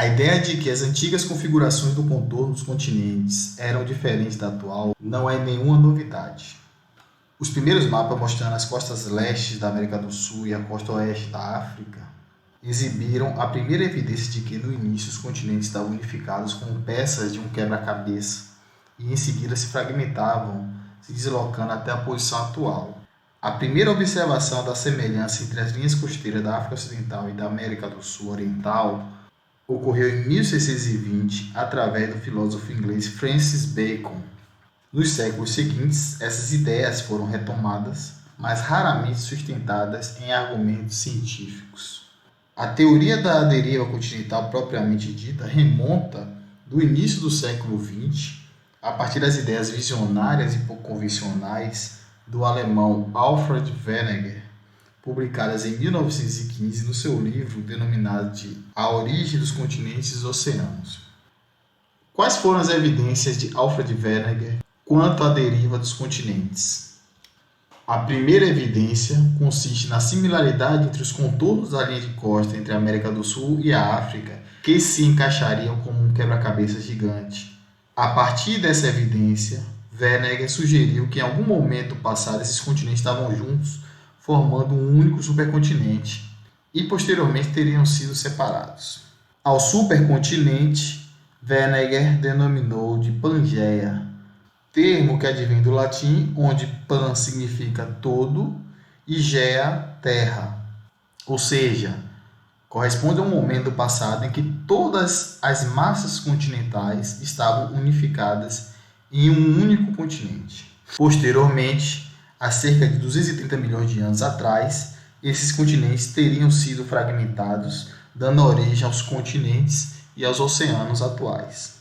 A ideia de que as antigas configurações do contorno dos continentes eram diferentes da atual não é nenhuma novidade. Os primeiros mapas mostrando as costas leste da América do Sul e a costa oeste da África exibiram a primeira evidência de que no início os continentes estavam unificados como peças de um quebra-cabeça e em seguida se fragmentavam, se deslocando até a posição atual. A primeira observação da semelhança entre as linhas costeiras da África Ocidental e da América do Sul Oriental ocorreu em 1620 através do filósofo inglês Francis Bacon. Nos séculos seguintes, essas ideias foram retomadas, mas raramente sustentadas em argumentos científicos. A teoria da deriva continental propriamente dita remonta do início do século XX, a partir das ideias visionárias e pouco convencionais do alemão Alfred Wegener, publicadas em 1915 no seu livro denominado de A Origem dos Continentes e dos Oceanos. Quais foram as evidências de Alfred Wegener quanto à deriva dos continentes? A primeira evidência consiste na similaridade entre os contornos da linha de costa entre a América do Sul e a África, que se encaixariam como um quebra-cabeça gigante. A partir dessa evidência, Wegener sugeriu que em algum momento passado esses continentes estavam juntos, formando um único supercontinente, e posteriormente teriam sido separados. Ao supercontinente, Wegener denominou de Pangeia, termo que advém do latim, onde pan significa todo e gea, terra. Ou seja, corresponde a um momento do passado em que todas as massas continentais estavam unificadas em um único continente. Posteriormente, há cerca de 230 milhões de anos atrás, esses continentes teriam sido fragmentados, dando origem aos continentes e aos oceanos atuais.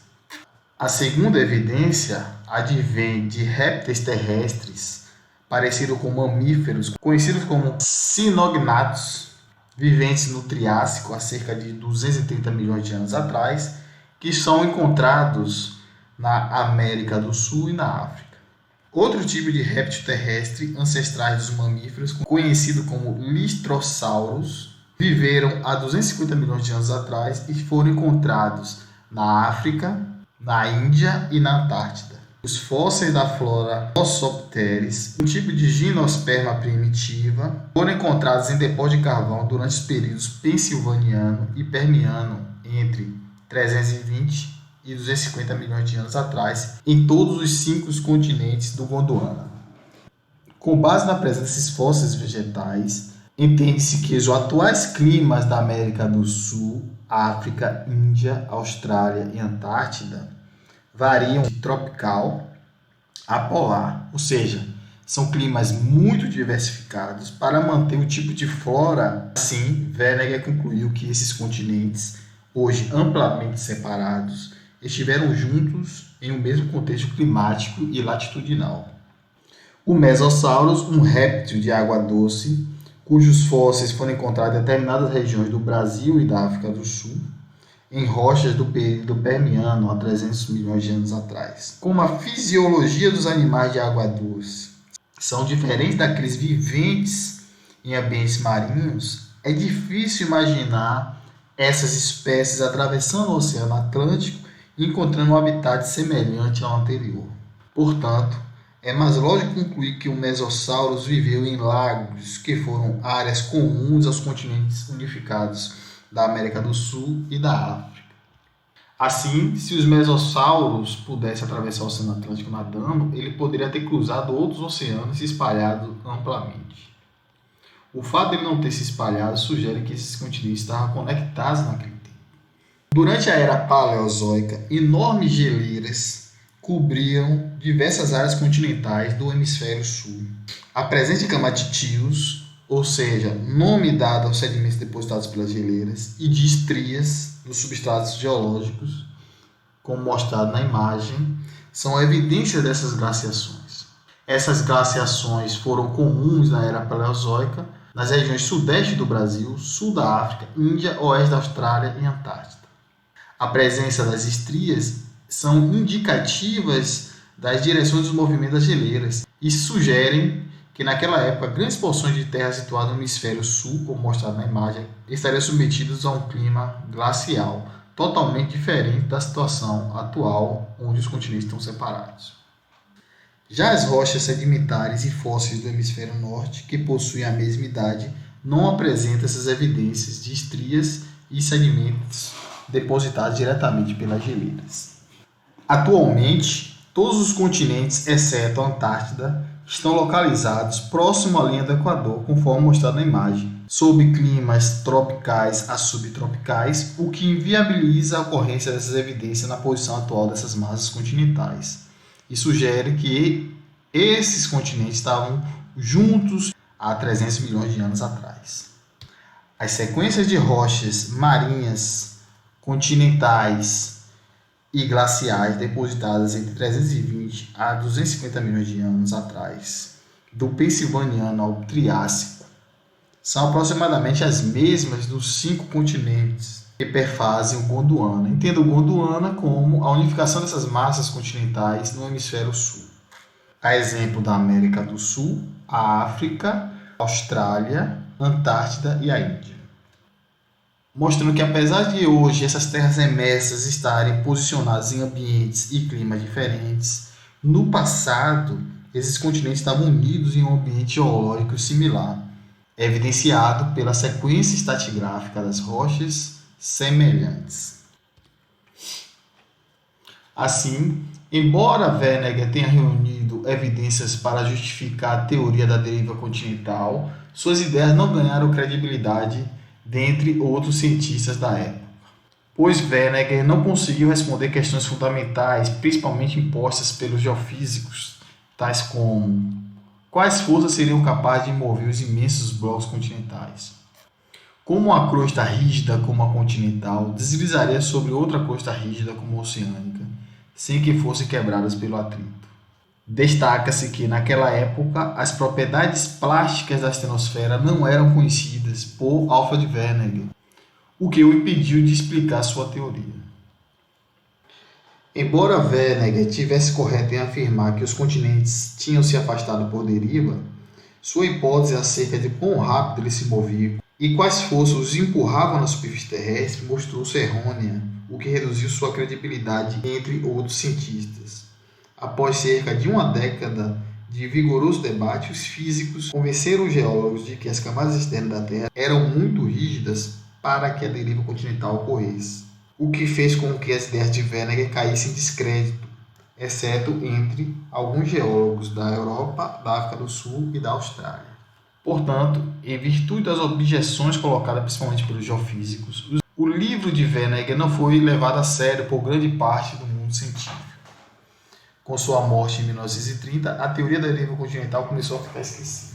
A segunda evidência advém de répteis terrestres, parecidos com mamíferos, conhecidos como sinognatos, viventes no Triássico há cerca de 230 milhões de anos atrás, que são encontrados na América do Sul e na África. Outro tipo de réptil terrestre, ancestrais dos mamíferos, conhecido como Listrosaurus, viveram há 250 milhões de anos atrás e foram encontrados na África, na Índia e na Antártida. Os fósseis da flora Ossopteris, um tipo de gimnosperma primitiva, foram encontrados em depósitos de carvão durante os períodos Pensilvaniano e Permiano, entre 320 e 250 milhões de anos atrás, em todos os 5 continentes do Gondwana. Com base na presença desses fósseis vegetais, entende-se que os atuais climas da América do Sul, África, Índia, Austrália e Antártida variam de tropical a polar, ou seja, são climas muito diversificados para manter o tipo de flora. Assim, Wegener concluiu que esses continentes, hoje amplamente separados, estiveram juntos em um mesmo contexto climático e latitudinal. O Mesosaurus, um réptil de água doce, cujos fósseis foram encontrados em determinadas regiões do Brasil e da África do Sul, em rochas do período Permiano, há 300 milhões de anos atrás. Como a fisiologia dos animais de água doce são diferentes daqueles viventes em ambientes marinhos, é difícil imaginar essas espécies atravessando o Oceano Atlântico e encontrando um habitat semelhante ao anterior. Portanto, é mais lógico concluir que o Mesosaurus viveu em lagos, que foram áreas comuns aos continentes unificados da América do Sul e da África. Assim, se os Mesossauros pudessem atravessar o Oceano Atlântico nadando, ele poderia ter cruzado outros oceanos e se espalhado amplamente. O fato de ele não ter se espalhado sugere que esses continentes estavam conectados naquele tempo. Durante a Era Paleozoica, enormes geleiras cobriam diversas áreas continentais do hemisfério sul. A presença de camatitídeos, ou seja, nome dado aos sedimentos depositados pelas geleiras, e de estrias nos substratos geológicos, como mostrado na imagem, são evidências dessas glaciações. Essas glaciações foram comuns na Era Paleozoica nas regiões sudeste do Brasil, sul da África, Índia, oeste da Austrália e Antártida. A presença das estrias são indicativas das direções dos movimentos das geleiras e sugerem que naquela época grandes porções de terra situadas no hemisfério sul, como mostrado na imagem, estariam submetidas a um clima glacial, totalmente diferente da situação atual, onde os continentes estão separados. Já as rochas sedimentares e fósseis do hemisfério norte, que possuem a mesma idade, não apresentam essas evidências de estrias e sedimentos depositados diretamente pelas geleiras. Atualmente, todos os continentes, exceto a Antártida, estão localizados próximo à linha do Equador, conforme mostrado na imagem, sob climas tropicais a subtropicais, o que inviabiliza a ocorrência dessas evidências na posição atual dessas massas continentais, e sugere que esses continentes estavam juntos há 300 milhões de anos atrás. As sequências de rochas marinhas, continentais e glaciais depositadas entre 320 a 250 milhões de anos atrás, do Pensilvaniano ao Triássico, são aproximadamente as mesmas dos 5 continentes que perfazem o Gondwana. Entenda o Gondwana como a unificação dessas massas continentais no hemisfério sul. A exemplo da América do Sul, a África, a Austrália, a Antártida e a Índia. Mostrando que apesar de hoje essas terras emersas estarem posicionadas em ambientes e climas diferentes, no passado esses continentes estavam unidos em um ambiente geológico similar, evidenciado pela sequência estratigráfica das rochas semelhantes. Assim, embora Werner tenha reunido evidências para justificar a teoria da deriva continental, suas ideias não ganharam credibilidade dentre outros cientistas da época, pois Werner não conseguiu responder questões fundamentais, principalmente impostas pelos geofísicos, tais como: quais forças seriam capazes de mover os imensos blocos continentais? Como a crosta rígida como a continental deslizaria sobre outra crosta rígida como a oceânica, sem que fossem quebradas pelo atrito? Destaca-se que, naquela época, as propriedades plásticas da astenosfera não eram conhecidas por Alfred Wegener, o que o impediu de explicar sua teoria. Embora Wegener tivesse correto em afirmar que os continentes tinham se afastado por deriva, sua hipótese acerca de quão rápido eles se moviam e quais forças os empurravam na superfície terrestre mostrou-se errônea, o que reduziu sua credibilidade entre outros cientistas. Após cerca de uma década de vigoroso debate, os físicos convenceram os geólogos de que as camadas externas da Terra eram muito rígidas para que a deriva continental ocorresse, o que fez com que as ideias de Wegener caíssem em descrédito, exceto entre alguns geólogos da Europa, da África do Sul e da Austrália. Portanto, em virtude das objeções colocadas principalmente pelos geofísicos, o livro de Wegener não foi levado a sério por grande parte do mundo científico. Com sua morte em 1930, a teoria da deriva continental começou a ficar esquecida.